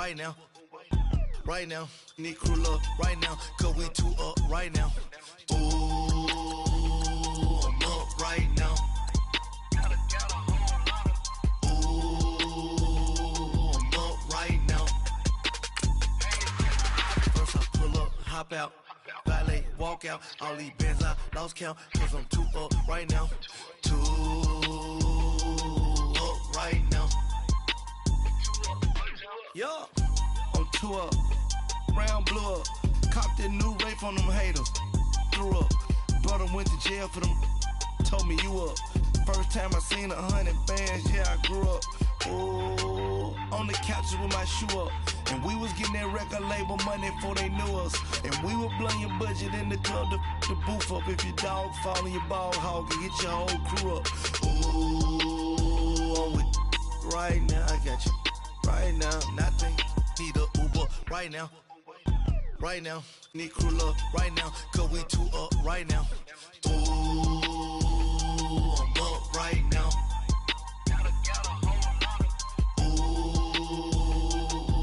right now. Right now, need crew love right now, cause we two up right now. Ooh, I'm up right now. Ooh, I'm up right now. First I pull up, hop out, valet, walk out. All these bands I lost count, cause I'm two up right now. Two up right now. Yeah, I'm two up. Round blew up, copped that new rape on them haters, threw up, brother went to jail for them, told me you up, first time I seen 100 bands, yeah I grew up, ooh, on the couches with my shoe up, and we was getting that record label money before they knew us, and we were blowing your budget in the club to boof up, if your dog fall in your ball hog and get your whole crew up, ooh, I'm with right now, I got you, right now, nothing, need a Uber, right now. Right now, need crew love right now, cause we two up right now. Ooh, I'm up right now. Ooh,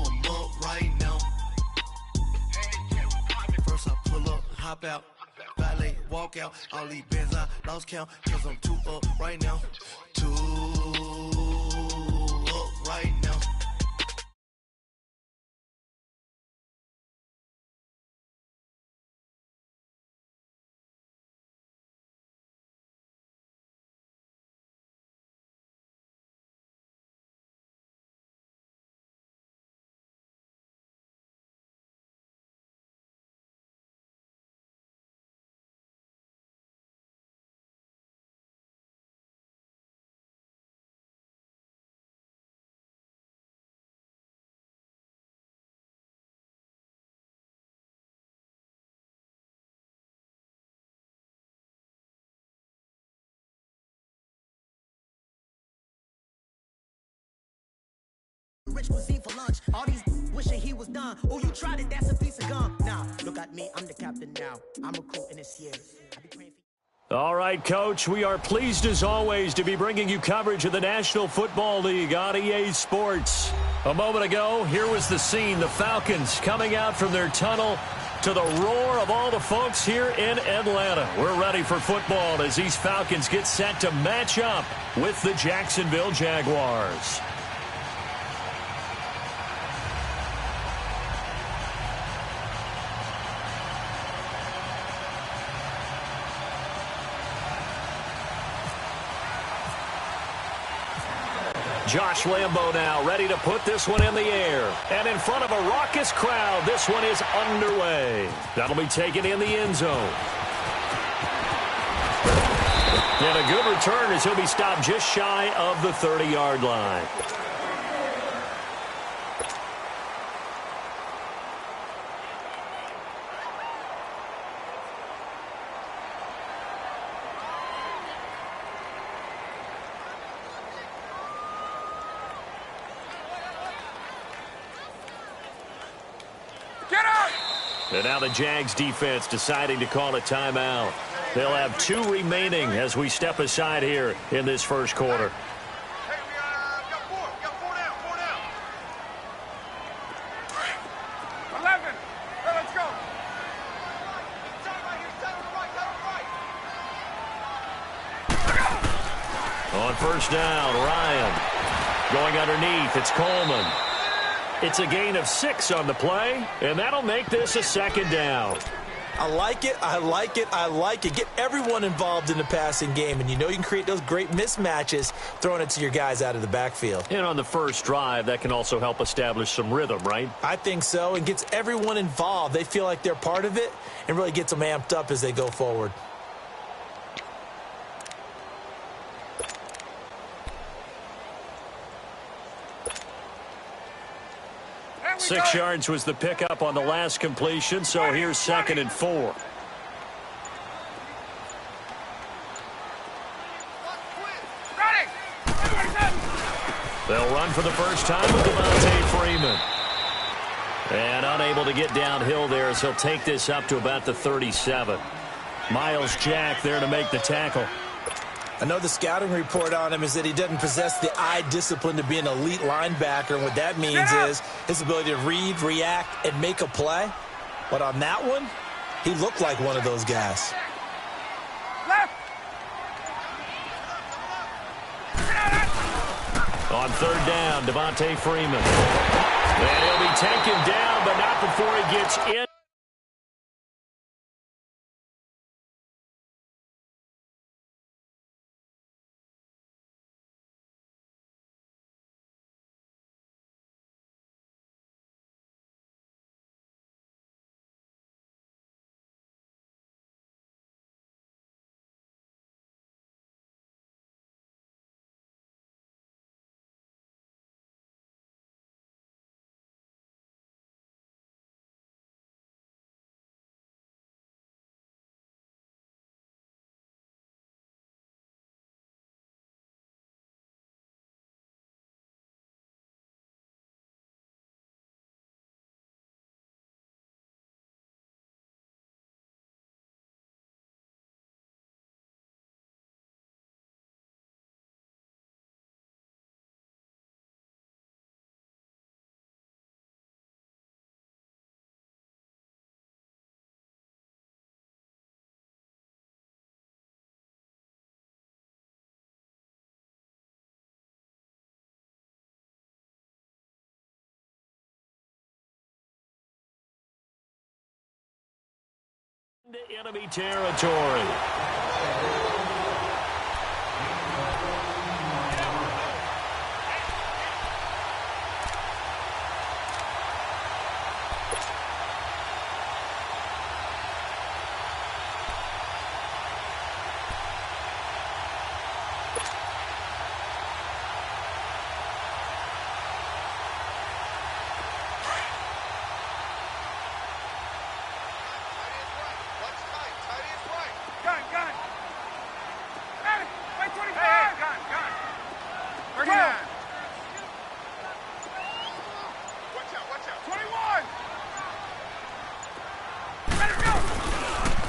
I'm up right now. First I pull up, hop out, valet, walk out. All these bands I lost count, cause I'm two up right now. Two up right now. Rich cuisine for lunch. All these wishing he was done. Oh, you tried it, that's a piece of gum. Now, look at me, I'm the captain now. I'm recruiting this year. I be praying for All right, Coach, we are pleased as always to be bringing you coverage of the National Football League on EA Sports. A moment ago, here was the scene. The Falcons coming out from their tunnel to the roar of all the folks here in Atlanta. We're ready for football as these Falcons get set to match up with the Jacksonville Jaguars. Josh Lambo now ready to put this one in the air. And in front of a raucous crowd, this one is underway. That'll be taken in the end zone. And a good return as he'll be stopped just shy of the 30-yard line. And now the Jags defense deciding to call a timeout. They'll have 2 remaining as we step aside here in this first quarter. Hey, we got 4 down. 11. Hey, let's go. On first down, Ryan going underneath. It's Coleman. It's a gain of 6 on the play, and that'll make this a second down. I like it. Get everyone involved in the passing game, and you know you can create those great mismatches throwing it to your guys out of the backfield. And on the first drive, that can also help establish some rhythm, right? I think so, and gets everyone involved. They feel like they're part of it and really gets them amped up as they go forward. 6 yards was the pickup on the last completion, so here's 2nd and 4. They'll run for the first time with Devontae Freeman. And unable to get downhill there as he'll take this up to about the 37. Miles Jack there to make the tackle. I know the scouting report on him is that he doesn't possess the eye discipline to be an elite linebacker, and what that means is his ability to read, react, and make a play. But on that one, he looked like one of those guys. Left. On third down, Devontae Freeman. And he'll be taken down, but not before he gets in. Into enemy territory.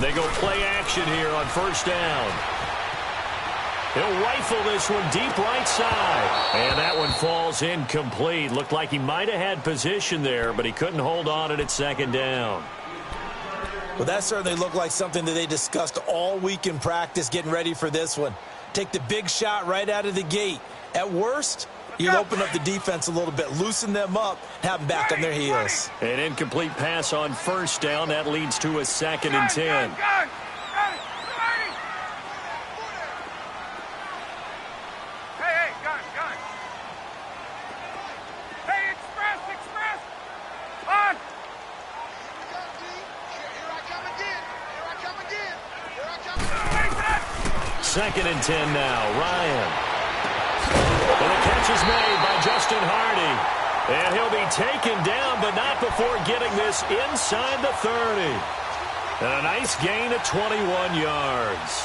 They go play action here on first down. He'll rifle this one deep right side. And that one falls incomplete. Looked like he might have had position there, but he couldn't hold on at second down. Well, that certainly looked like something that they discussed all week in practice getting ready for this one. Take the big shot right out of the gate. At worst, you'll open up the defense a little bit, loosen them up, have them back on their heels. An incomplete pass on first down. That leads to a 2nd and 10. Second and 10 now. Ryan. And the catch is made by Justin Hardy. And he'll be taken down, but not before getting this inside the 30. And a nice gain of 21 yards.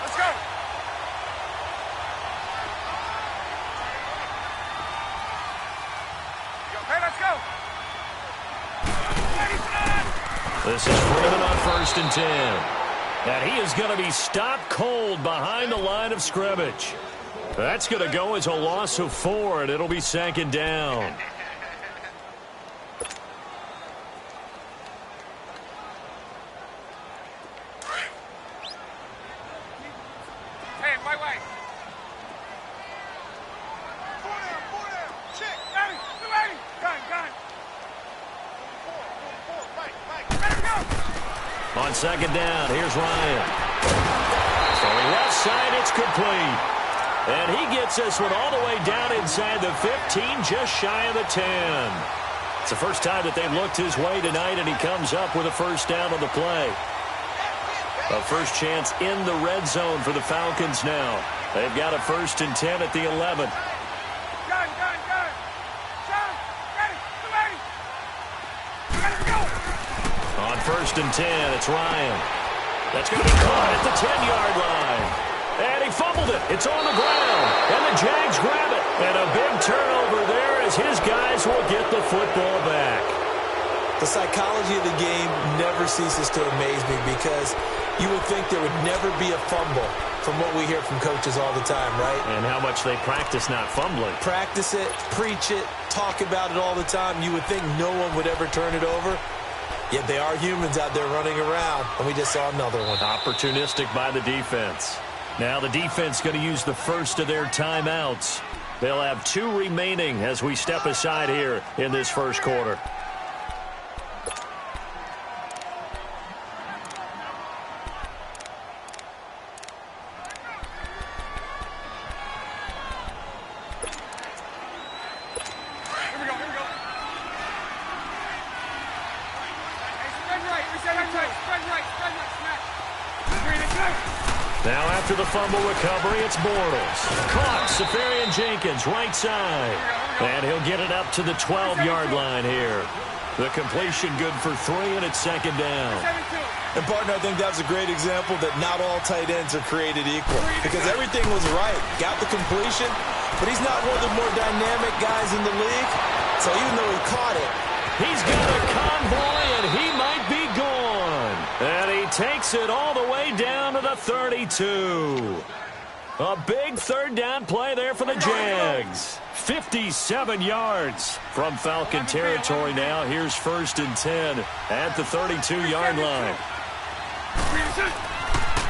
Let's go. Hey, let's go. This is Freeman on 1st and 10. And he is going to be stopped cold behind the line of scrimmage. That's going to go as a loss of 4, and it'll be 2nd down. Hey, my way. 4 down. Check. Ready. Gun. 4. Fight. Ready to go. On 2nd down, here's Ryan. Throwing left side, it's complete. And he gets this one all the way down inside the 15, just shy of the 10. It's the first time that they've looked his way tonight, and he comes up with a first down on the play. A first chance in the red zone for the Falcons now. They've got a 1st and 10 at the 11. Gun. Sean, ready. Ready to go. On 1st and 10, it's Ryan. That's going to be caught at the 10-yard line. And he fumbled it. It's on the ground. And the Jags grab it. And a big turnover there as his guys will get the football back. The psychology of the game never ceases to amaze me because you would think there would never be a fumble from what we hear from coaches all the time, right? And how much they practice not fumbling. Practice it, preach it, talk about it all the time. You would think no one would ever turn it over. Yet they are humans out there running around, and we just saw another one. Opportunistic by the defense. Now the defense going to use the first of their timeouts. They'll have 2 remaining as we step aside here in this first quarter. Now after the fumble recovery, it's Bortles. Caught, Safarian Jenkins, right side. And he'll get it up to the 12-yard line here. The completion good for 3, and it's second down. And, partner, I think that's a great example that not all tight ends are created equal. Because everything was right. Got the completion, but he's not one of the more dynamic guys in the league. So even though he caught it, he's got a convoy, and he might be gone. And he takes it all the way down to the 32. A big third down play there for the Jags. 57 yards from Falcon territory now. Here's 1st and 10 at the 32-yard line.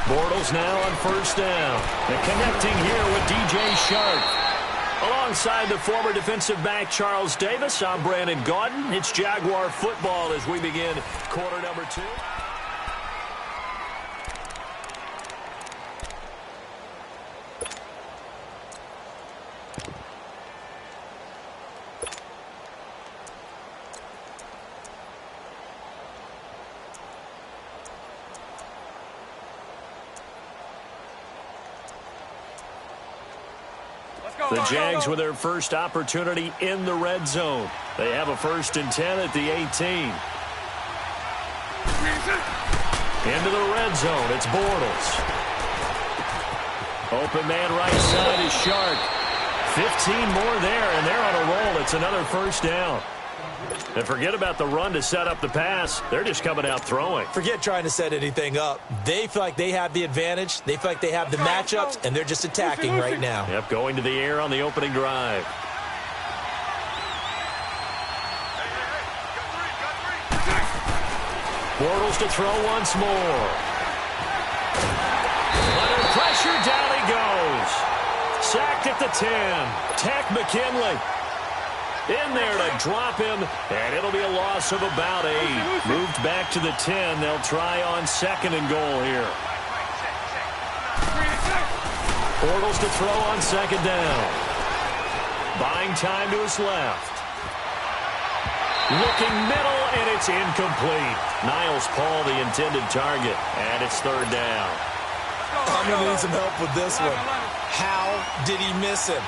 Bortles now on 1st down. And connecting here with DJ Shark. Alongside the former defensive back Charles Davis, I'm Brandon Gaudin. It's Jaguar football as we begin quarter number 2. The Jags with their first opportunity in the red zone. They have a 1st and 10 at the 18. Into the red zone, it's Bortles. Open man right side is Shark. 15 more there, and they're on a roll. It's another 1st down. And forget about the run to set up the pass. They're just coming out throwing. Forget trying to set anything up. They feel like they have the advantage. They feel like they have the matchups, and they're just attacking right now. Yep, going to the air on the opening drive. Bortles to throw once more. Under pressure, down he goes. Sacked at the 10. Tack McKinley. In there to drop him, and it'll be a loss of about 8. Moved back to the 10. They'll try on 2nd and goal here. Bortles to throw on 2nd down. Buying time to his left. Looking middle, and it's incomplete. Niles Paul, the intended target, and it's 3rd down. I'm going to need some help with this one. How did he miss him?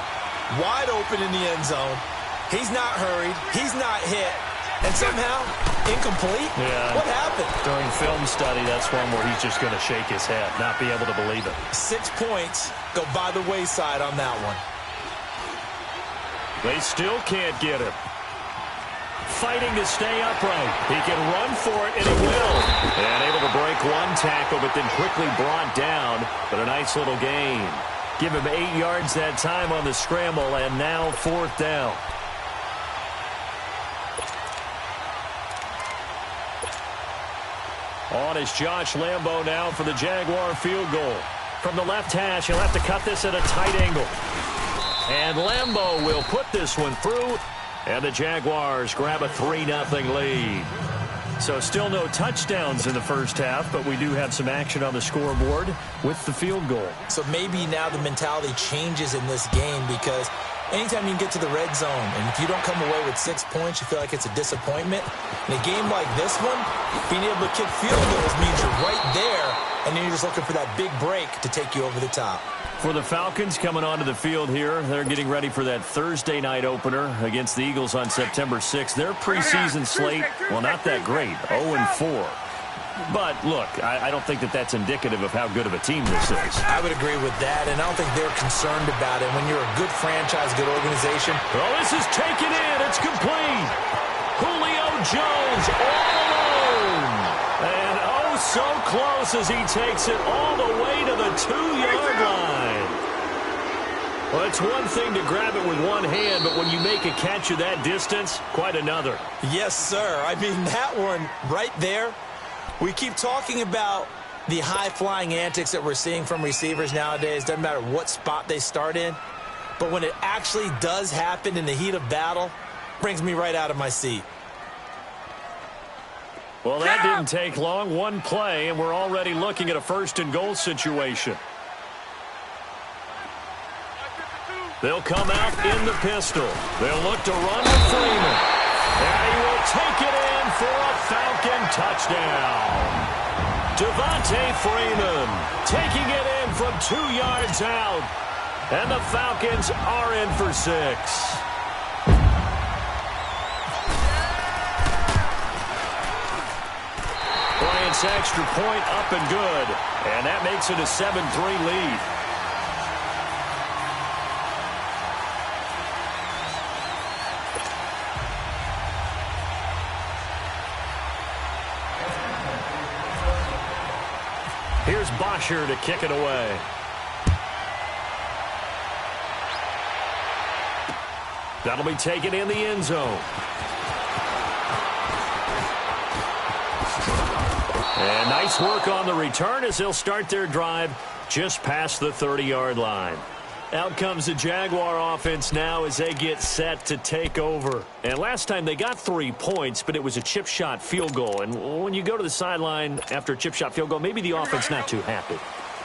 Wide open in the end zone. He's not hurried. He's not hit. And somehow, incomplete? Yeah. What happened? During film study, that's one where he's just going to shake his head, not be able to believe it. 6 points go by the wayside on that one. They still can't get him. Fighting to stay upright. He can run for it, and he will. And able to break one tackle, but then quickly brought down. But a nice little gain. Give him 8 yards that time on the scramble, and now 4th down. On is Josh Lambo now for the Jaguar field goal. From the left hash, he'll have to cut this at a tight angle. And Lambo will put this one through, and the Jaguars grab a 3-0 lead. So still no touchdowns in the first half, but we do have some action on the scoreboard with the field goal. So maybe now the mentality changes in this game because anytime you can get to the red zone, and if you don't come away with 6 points, you feel like it's a disappointment. In a game like this one, being able to kick field goals means you're right there, and then you're just looking for that big break to take you over the top. For the Falcons coming onto the field here, they're getting ready for that Thursday night opener against the Eagles on September 6th. Their preseason slate, well, not that great, 0-4. But, look, I don't think that that's indicative of how good of a team this is. I would agree with that, and I don't think they're concerned about it. When you're a good franchise, good organization. Oh, this is taken in. It's complete. Julio Jones all alone. And, oh, so close as he takes it all the way to the 2-yard line. Well, it's one thing to grab it with one hand, but when you make a catch of that distance, quite another. Yes, sir. I mean, that one right there, we keep talking about the high-flying antics that we're seeing from receivers nowadays. Doesn't matter what spot they start in. But when it actually does happen in the heat of battle, brings me right out of my seat. Well, that didn't take long. One play, and we're already looking at a 1st-and-goal situation. They'll come out in the pistol. They'll look to run with Freeman. And he will take it in for a Falcon touchdown. Devontae Freeman taking it in from 2 yards out. And the Falcons are in for 6. Bryant's extra point up and good. And that makes it a 7-3 lead. Here's Bosher to kick it away. That'll be taken in the end zone. And nice work on the return as they'll start their drive just past the 30-yard line. Out comes the Jaguar offense now as they get set to take over. And last time they got 3 points, but it was a chip shot field goal. And when you go to the sideline after a chip shot field goal, maybe the offense not too happy.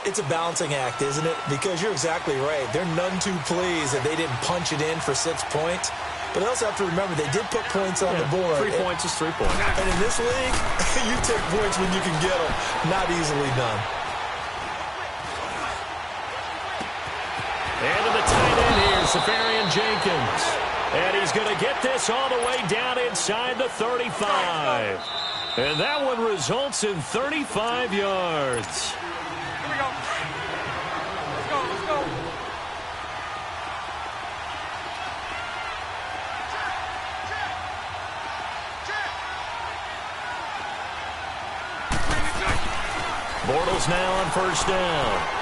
It's a balancing act, isn't it? Because you're exactly right. They're none too pleased that they didn't punch it in for 6 points. But they also have to remember they did put points on the board. 3 points is 3 points. And in this league, you take points when you can get them. Not easily done. And to the tight end here, Safarian Jenkins. And he's going to get this all the way down inside the 35. And that one results in 35 yards. Here we go. Let's go, let's go. Bortles now on 1st down.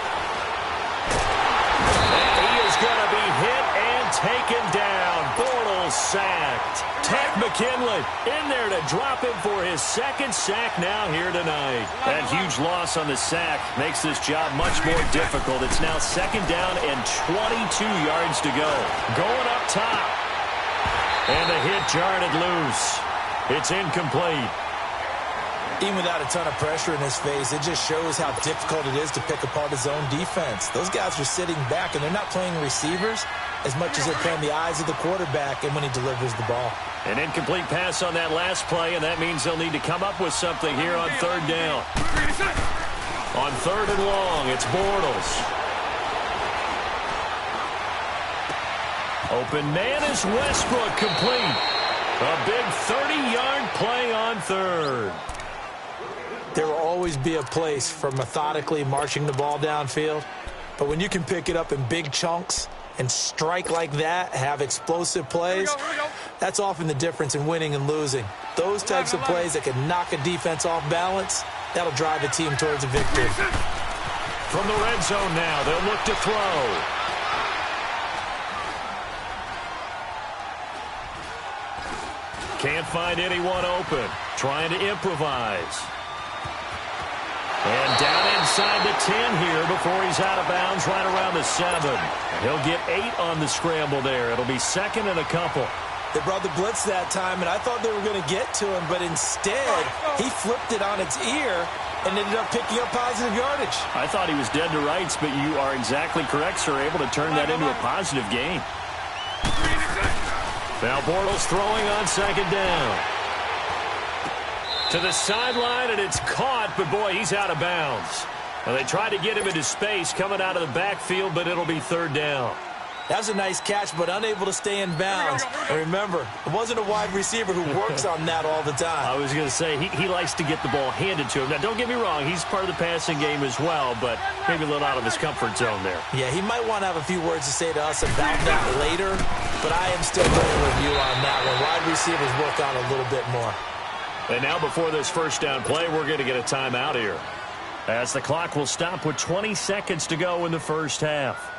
Going to be hit and taken down. Bortles sacked. Ted McKinley in there to drop him for his 2nd sack now here tonight. That huge loss on the sack makes this job much more difficult. It's now 2nd down and 22 yards to go. Going up top. And the hit jarred it loose. It's incomplete. Even without a ton of pressure in his face, it just shows how difficult it is to pick apart his own defense. Those guys are sitting back, and they're not playing receivers as much as they're playing the eyes of the quarterback and when he delivers the ball. An incomplete pass on that last play, and that means they'll need to come up with something here on 3rd down. On 3rd and long, it's Bortles. Open man is Westbrook, complete. A big 30-yard play on 3rd. There will always be a place for methodically marching the ball downfield. But when you can pick it up in big chunks and strike like that, have explosive plays, that's often the difference in winning and losing. Those types of plays that can knock a defense off balance, that'll drive a team towards a victory. From the red zone now, they'll look to throw. Can't find anyone open. Trying to improvise. And down inside the 10 here before he's out of bounds right around the 7. He'll get 8 on the scramble there. It'll be 2nd and a couple. They brought the blitz that time, and I thought they were going to get to him, but instead he flipped it on its ear and ended up picking up positive yardage. I thought he was dead to rights, but you are exactly correct, sir, able to turn that into a positive gain. Now Bortles throwing on 2nd down. To the sideline, and it's caught, but boy, he's out of bounds. Well, they tried to get him into space coming out of the backfield, but it'll be 3rd down. That was a nice catch, but unable to stay in bounds. And remember, it wasn't a wide receiver who works on that all the time. I was going to say, he likes to get the ball handed to him. Now, don't get me wrong, he's part of the passing game as well, but maybe a little out of his comfort zone there. Yeah, he might want to have a few words to say to us about that later, but I am still going with you on that one. Wide receivers work on a little bit more. And now before this first down play, we're going to get a timeout here, as the clock will stop with 20 seconds to go in the first half.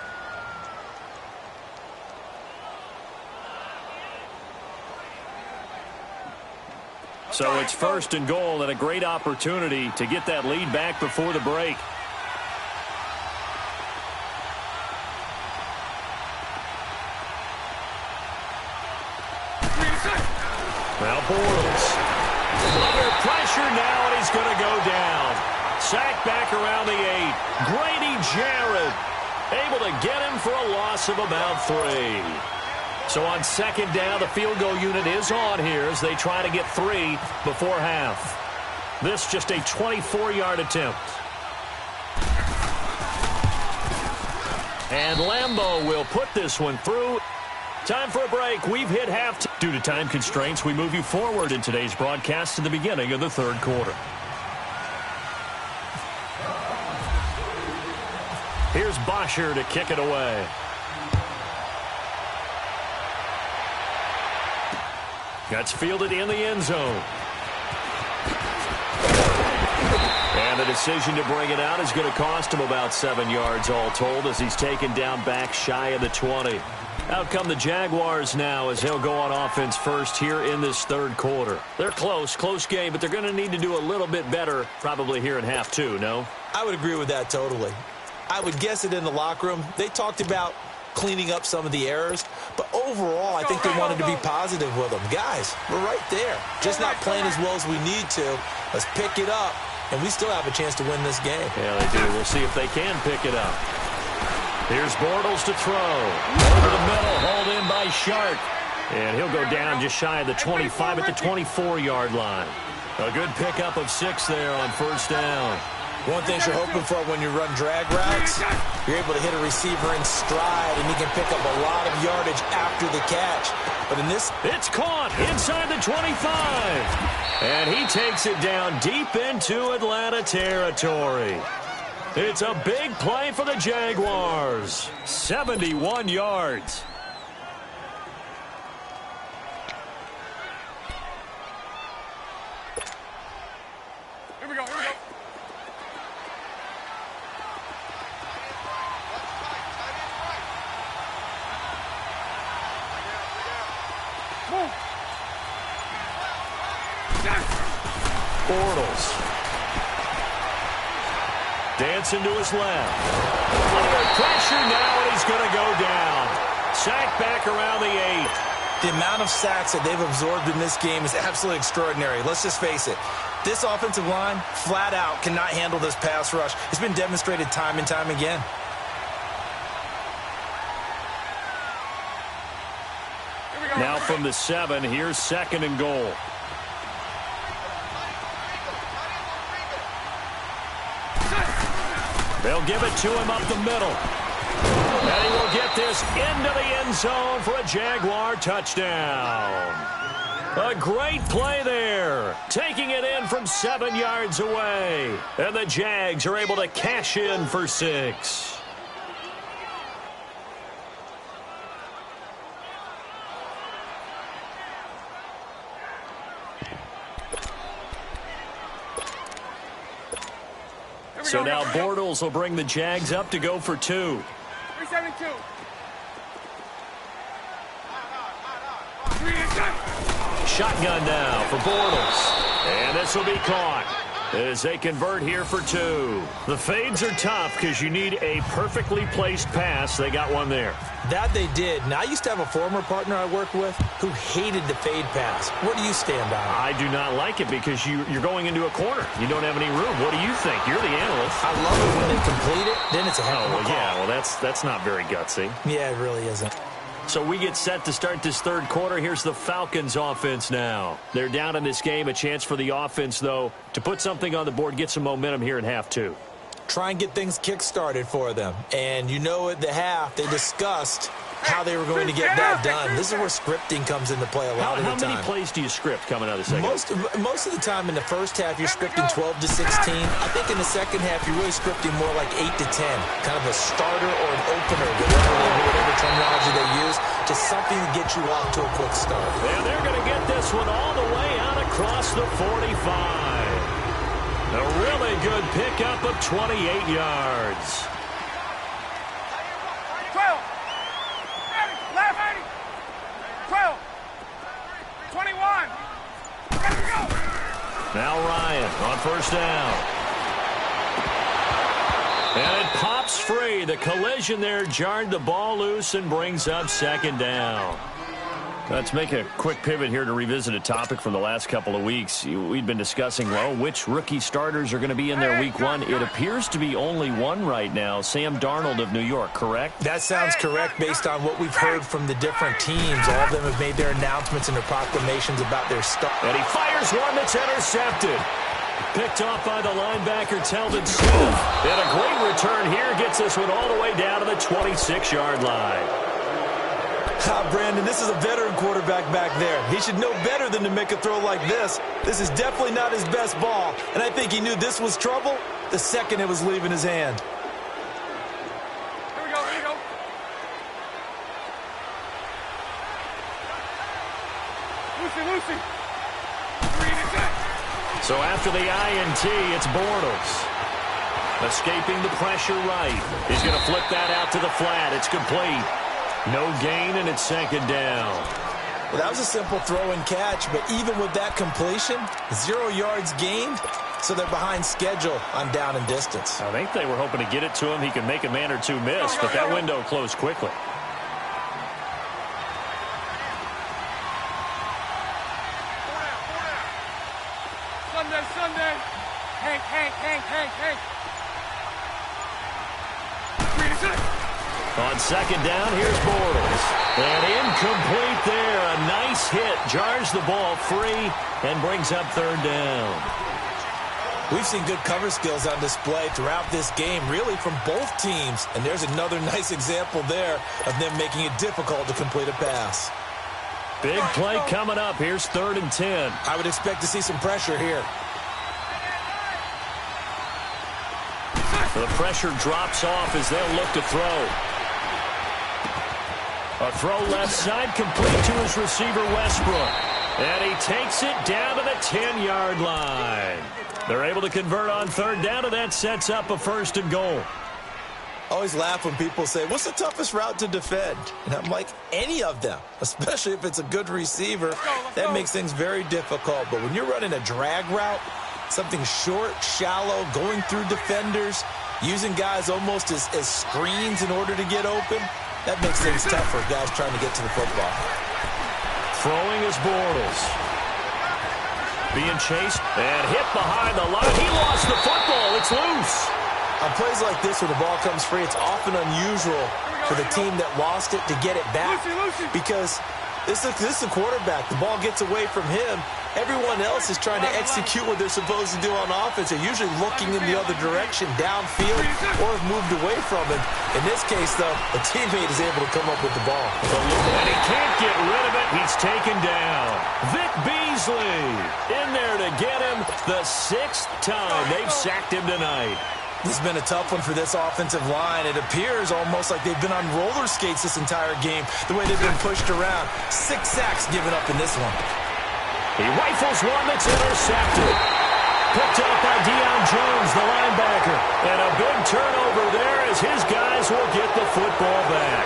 So it's first and goal, and a great opportunity to get that lead back before the break. Now Bortles. Under pressure now, and he's going to go down. Sacked back around the 8. Grady Jarrett able to get him for a loss of about 3. So on second down, the field goal unit is on here as they try to get 3 before half. This just a 24-yard attempt. And Lambeau will put this one through. Time for a break. We've hit half. Due to time constraints, we move you forward in today's broadcast to the beginning of the third quarter. Here's Bosher to kick it away. That's fielded in the end zone. And the decision to bring it out is going to cost him about 7 yards all told, as he's taken down back shy of the 20. Out come the Jaguars now as he'll go on offense first here in this third quarter. They're close game, but they're going to need to do a little bit better probably here in half 2, no? I would agree with that totally. I would guess it in the locker room. They talked about cleaning up some of the errors, but overall I think they wanted to be positive with them. Guys, we're right there. Just not playing as well as we need to. Let's pick it up, and we still have a chance to win this game. Yeah, they do. We'll see if they can pick it up. Here's Bortles to throw. Over the middle, hauled in by Sharp. And he'll go down just shy of the 25 at the 24-yard line. A good pickup of 6 there on first down. One thing you're hoping for when you run drag routes, you're able to hit a receiver in stride, and he can pick up a lot of yardage after the catch. But in this... It's caught inside the 25. And he takes it down deep into Atlanta territory. It's a big play for the Jaguars. 71 yards. Here we go, here we go. Move. Bortles. Dancing to his left. Under pressure now, and he's going to go down. Sacked back around the 8. The amount of sacks that they've absorbed in this game is absolutely extraordinary. Let's just face it. This offensive line, flat out, cannot handle this pass rush. It's been demonstrated time and time again. Now from the 7, here's second and goal. They'll give it to him up the middle. And he will get this into the end zone for a Jaguar touchdown. A great play there. Taking it in from 7 yards away. And the Jags are able to cash in for 6. So now Bortles will bring the Jags up to go for 2. 372. Shotgun now for Bortles. And this will be caught as they convert here for 2. The fades are tough because you need a perfectly placed pass. They got one there. That they did. Now, I used to have a former partner I worked with who hated the fade pass. Where do you stand on it? I do not like it because you're going into a corner. You don't have any room. What do you think? You're the analyst. I love it when they complete it. Then it's a heck of a call. Yeah, well, that's not very gutsy. Yeah, it really isn't. So we get set to start this third quarter. Here's the Falcons offense now. They're down in this game. A chance for the offense, though, to put something on the board, get some momentum here in half 2. Try and get things kick-started for them. And you know at the half, they discussed how they were going to get that done. This is where scripting comes into play a lot of the time. How many plays do you script coming out of the second? Most of the time in the first half, you're scripting 12 to 16. I think in the second half, you're really scripting more like 8 to 10. Kind of a starter or an opener, whatever terminology they use, to just something to get you off to a quick start. And they're going to get this one all the way out across the 45. A really good pickup of 28 yards. 12. Left. 12. 21. Let's go. Now Ryan on first down. And it pops free. The collision there jarred the ball loose and brings up second down. Let's make a quick pivot here to revisit a topic from the last couple of weeks. We'd been discussing, well, which rookie starters are going to be in there week one. It appears to be only one right now, Sam Darnold of New York, correct? That sounds correct based on what we've heard from the different teams. All of them have made their announcements and their proclamations about their stuff. And he fires one that's intercepted. Picked off by the linebacker, Telvin Smith. And a great return here gets this one all the way down to the 26-yard line. Brandon, this is a veteran quarterback back there. He should know better than to make a throw like this. This is definitely not his best ball, and I think he knew this was trouble the second it was leaving his hand. Here we go. Lucy. So after the INT, it's Bortles. Escaping the pressure right. He's going to flip that out to the flat. It's complete. No gain, and it's second down. Well, that was a simple throw and catch, but even with that completion, 0 yards gained, so they're behind schedule on down and distance. I think they were hoping to get it to him. He could make a man or two miss, but that window closed quickly. Sunday. Hank. On second down, here's Bortles. And incomplete there. A nice hit. Jars the ball free and brings up third down. We've seen good cover skills on display throughout this game, really from both teams. And there's another nice example there of them making it difficult to complete a pass. Big play coming up. Here's 3rd and 10. I would expect to see some pressure here. The pressure drops off as they'll look to throw. A throw left side complete to his receiver, Westbrook. And he takes it down to the 10-yard line. They're able to convert on third down, and that sets up a 1st and goal. I always laugh when people say, what's the toughest route to defend? And I'm like, any of them, especially if it's a good receiver. That makes things very difficult. But when you're running a drag route, something short, shallow, going through defenders, using guys almost as screens in order to get open, that makes things tough for guys trying to get to the football. Throwing is Bortles. Being chased and hit behind the line. He lost the football. It's loose. On plays like this, when the ball comes free, it's often unusual for the team that lost it to get it back. Because this is the quarterback. The ball gets away from him. Everyone else is trying to execute what they're supposed to do on offense. They're usually looking in the other direction, downfield, or have moved away from it. In this case, though, a teammate is able to come up with the ball. And he can't get rid of it. He's taken down. Vic Beasley in there to get him the 6th time they've sacked him tonight. This has been a tough one for this offensive line. It appears almost like they've been on roller skates this entire game, the way they've been pushed around. 6 sacks given up in this one. He rifles one that's intercepted. Picked up by Deion Jones, the linebacker. And a big turnover there as his guys will get the football back.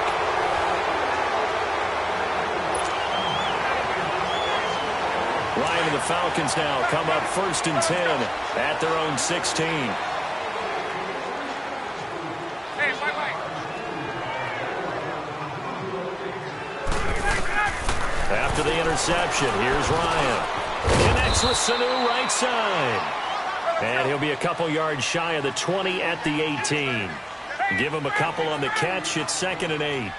Ryan and the Falcons now come up 1st and 10 at their own 16. After the interception, here's Ryan. Connects with Sanu right side. And he'll be a couple yards shy of the 20 at the 18. Give him a couple on the catch. It's 2nd and 8.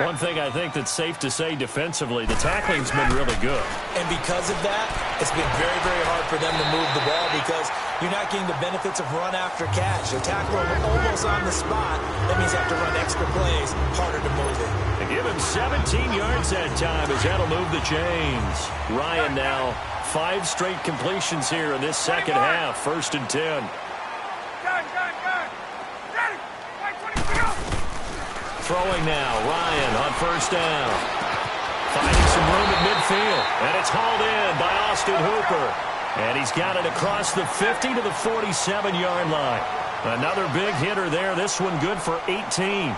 One thing I think that's safe to say defensively, the tackling's been really good. And because of that, it's been very, very hard for them to move the ball because you're not getting the benefits of run after catch. They're tackling almost on the spot. That means you have to run extra plays, harder to move it. And give him 17 yards that time as that'll move the chains. Ryan now 5 straight completions here in this second half. 1st and 10. Throwing now, Ryan on 1st down. Finding some room at midfield. And it's hauled in by Austin Hooper. And he's got it across the 50 to the 47-yard line. Another big hitter there. This one good for 18.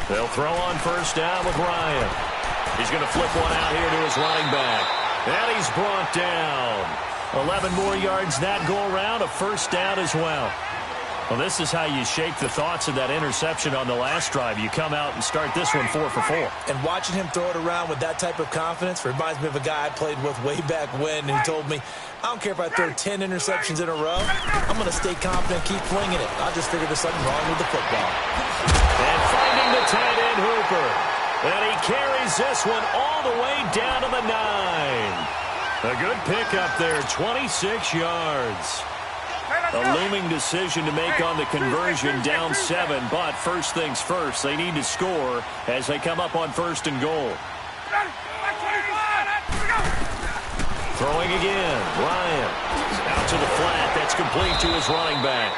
They'll throw on first down with Ryan. He's going to flip one out here to his running back. And he's brought down. 11 more yards that go around, a first down as well. Well, this is how you shake the thoughts of that interception on the last drive. You come out and start this one 4 for 4. And watching him throw it around with that type of confidence reminds me of a guy I played with way back when who told me, I don't care if I throw 10 interceptions in a row, I'm going to stay confident, keep flinging it. I just figured there's something wrong with the football. And finding the tight end Hooper. And he carries this one all the way down to the 9. A good pickup there, 26 yards. A looming decision to make on the conversion, down 7. But first things first, they need to score as they come up on first and goal. Throwing again, Ryan. Out to the flat, that's complete to his running back.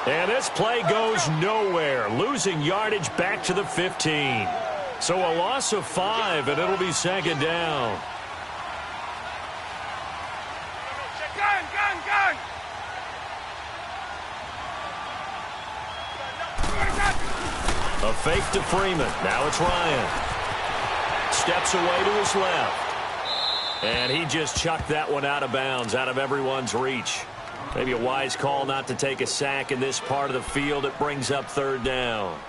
And this play goes nowhere, losing yardage back to the 15. So a loss of 5, and it'll be second down. A fake to Freeman. Now it's Ryan. Steps away to his left. And he just chucked that one out of bounds, out of everyone's reach. Maybe a wise call not to take a sack in this part of the field. It brings up third down.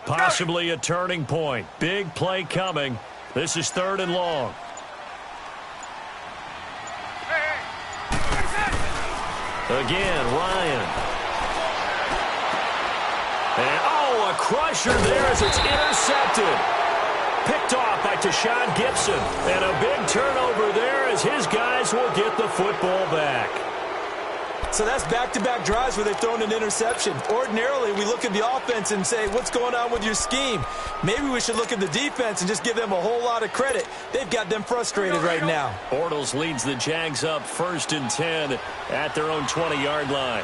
Possibly a turning point. Big play coming. This is third and long. Again, Ryan. And, oh, a crusher there as it's intercepted. Picked off by Tashawn Gibson. And a big turnover there as his guys will get the football back. So that's back-to-back drives where they've thrown an interception. Ordinarily, we look at the offense and say, what's going on with your scheme? Maybe we should look at the defense and just give them a whole lot of credit. They've got them frustrated right now. Bortles leads the Jags up 1st and 10 at their own 20-yard line.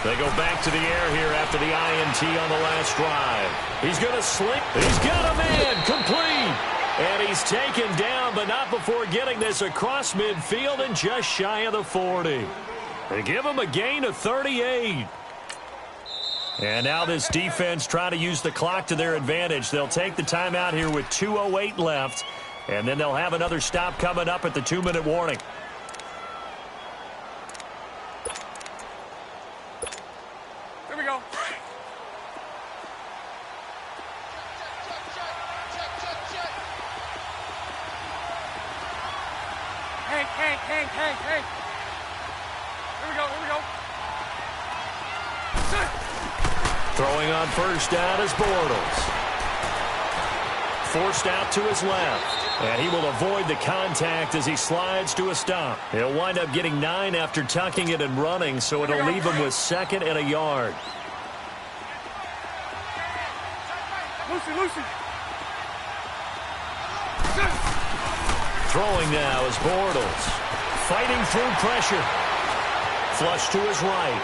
They go back to the air here after the INT on the last drive. He's going to slink. He's got a man complete. And he's taken down, but not before getting this across midfield and just shy of the 40. They give him a gain of 38. And now this defense trying to use the clock to their advantage. They'll take the timeout here with 2:08 left, and then they'll have another stop coming up at the 2-minute warning. Here we go. Hey. Here we go. Throwing on first down is Bortles. Forced out to his left. And he will avoid the contact as he slides to a stop. He'll wind up getting 9 after tucking it and running, so it'll leave him with 2nd and a yard. Lucy. Throwing now is Bortles. Fighting through pressure. Flush to his right.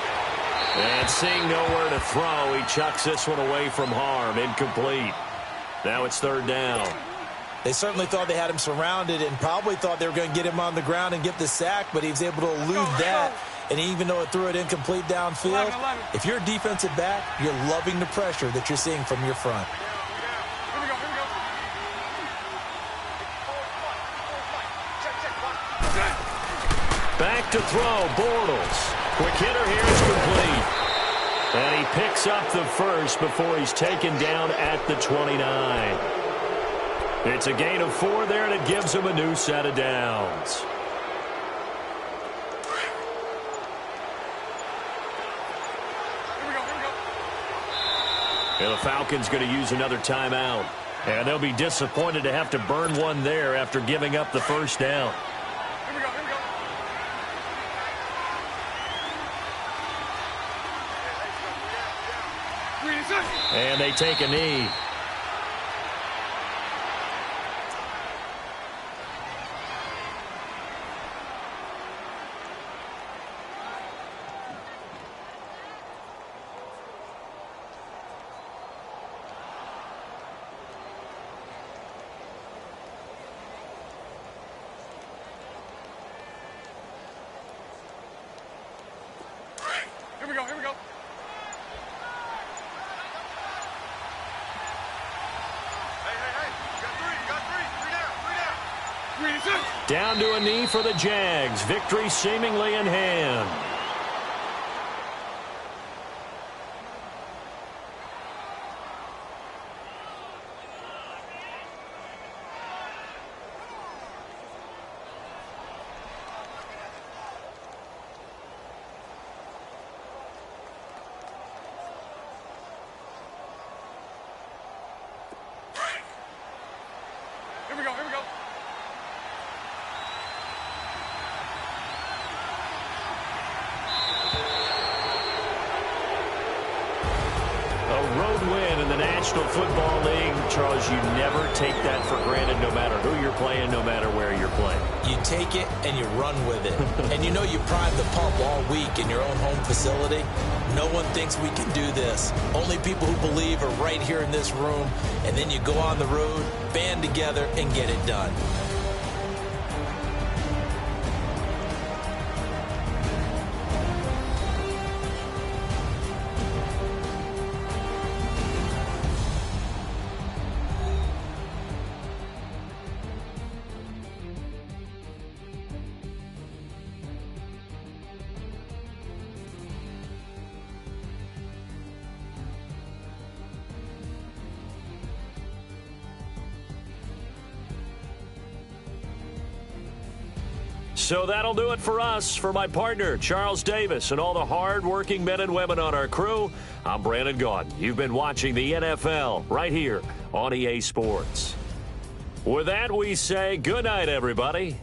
And seeing nowhere to throw, he chucks this one away from harm. Incomplete. Now it's third down. They certainly thought they had him surrounded and probably thought they were going to get him on the ground and get the sack, but he was able to elude that. And even though it threw it incomplete downfield, if you're a defensive back, you're loving the pressure that you're seeing from your front. Back to throw, Bortles. Quick hitter here is complete. And he picks up the first before he's taken down at the 29. It's a gain of 4 there, and it gives them a new set of downs. And the Falcons going to use another timeout. And they'll be disappointed to have to burn one there after giving up the first down. And they take a knee. Here we go. Down to a knee for the Jags. Victory seemingly in hand. Here we go. A road win in the National Football League. Charles, you never take that for granted no matter who you're playing, no matter where you're playing. You take it and you run with it. And you know you prime the pump all week in your own home facility. No one thinks we can do this. Only people who believe are right here in this room. And then you go on the road, band together, and get it done. So that'll do it for us. For my partner, Charles Davis, and all the hard-working men and women on our crew, I'm Brandon Gaudin. You've been watching the NFL right here on EA Sports. With that, we say good night, everybody.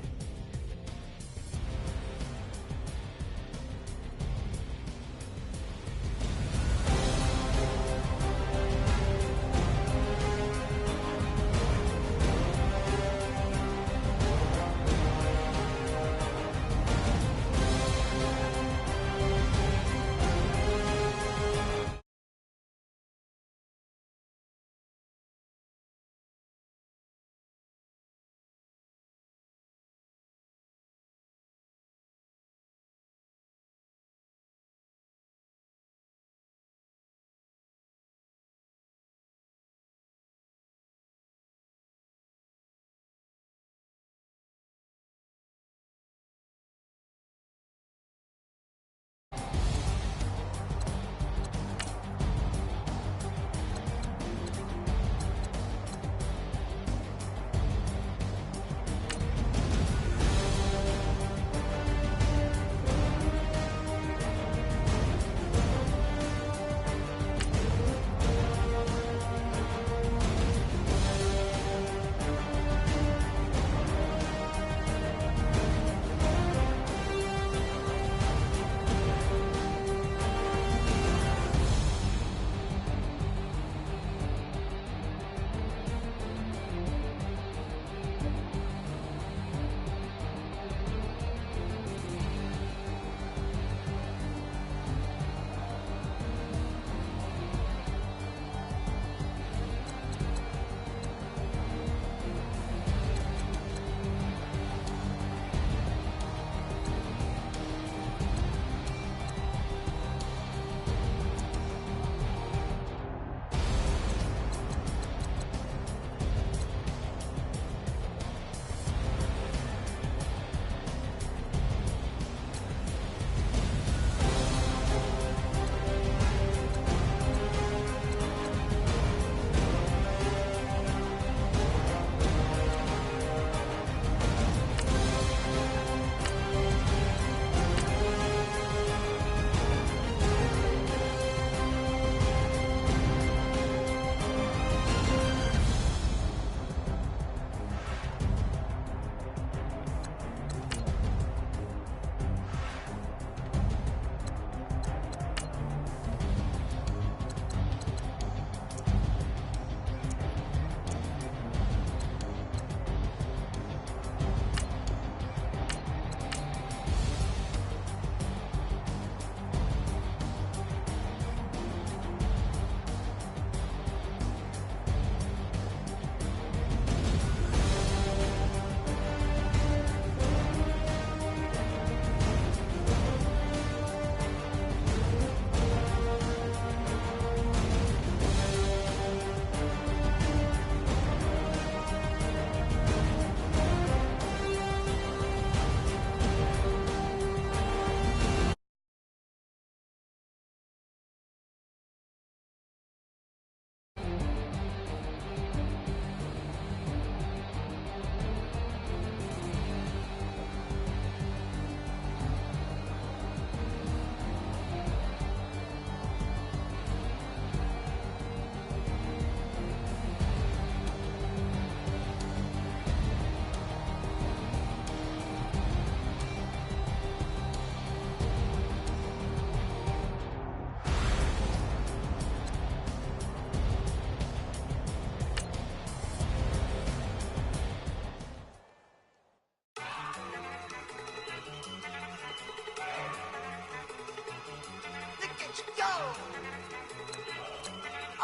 go.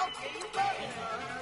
Okay, you go.